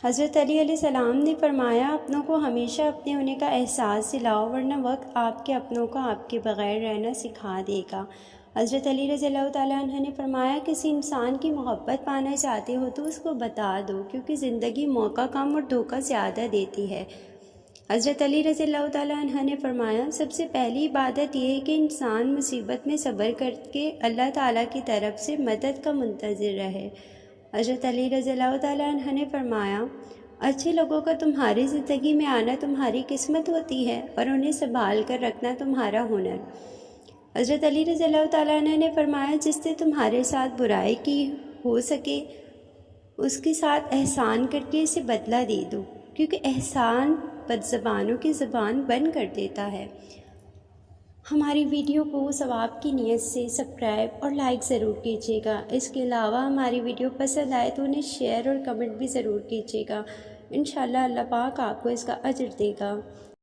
حضرت علی علیہ السلام نے فرمایا اپنوں کو ہمیشہ اپنے ہونے کا احساس دلاؤ ورنہ وقت آپ کے اپنوں کو آپ کے بغیر رہنا سکھا دے گا۔ حضرت علی رضی اللہ تعالیٰ عنہ نے فرمایا کسی انسان کی محبت پانا چاہتے ہو تو اس کو بتا دو، کیونکہ زندگی موقع کم اور دھوکہ زیادہ دیتی ہے۔ حضرت علی رضی اللہ تعالیٰ عنہ نے فرمایا سب سے پہلی عبادت یہ ہے کہ انسان مصیبت میں صبر کر کے اللہ تعالیٰ کی طرف سے مدد کا منتظر رہے۔ حضرت علی رضی اللہ تعالیٰ عنہ نے فرمایا اچھے لوگوں کا تمہاری زندگی میں آنا تمہاری قسمت ہوتی ہے اور انہیں سنبھال کر رکھنا تمہارا ہنر۔ حضرت علی رضی اللہ تعالیٰ عنہ نے فرمایا جس سے تمہارے ساتھ برائی کی ہو سکے اس کے ساتھ احسان کر کے اسے بدلہ دے دو، کیونکہ احسان بد زبانوں کی زبان بند کر دیتا ہے۔ ہماری ویڈیو کو ثواب کی نیت سے سبسکرائب اور لائک ضرور کیجیے گا۔ اس کے علاوہ ہماری ویڈیو پسند آئے تو انہیں شیئر اور کمنٹ بھی ضرور کیجیے گا۔ انشاءاللہ اللہ پاک آپ کو اس کا اجر دے گا۔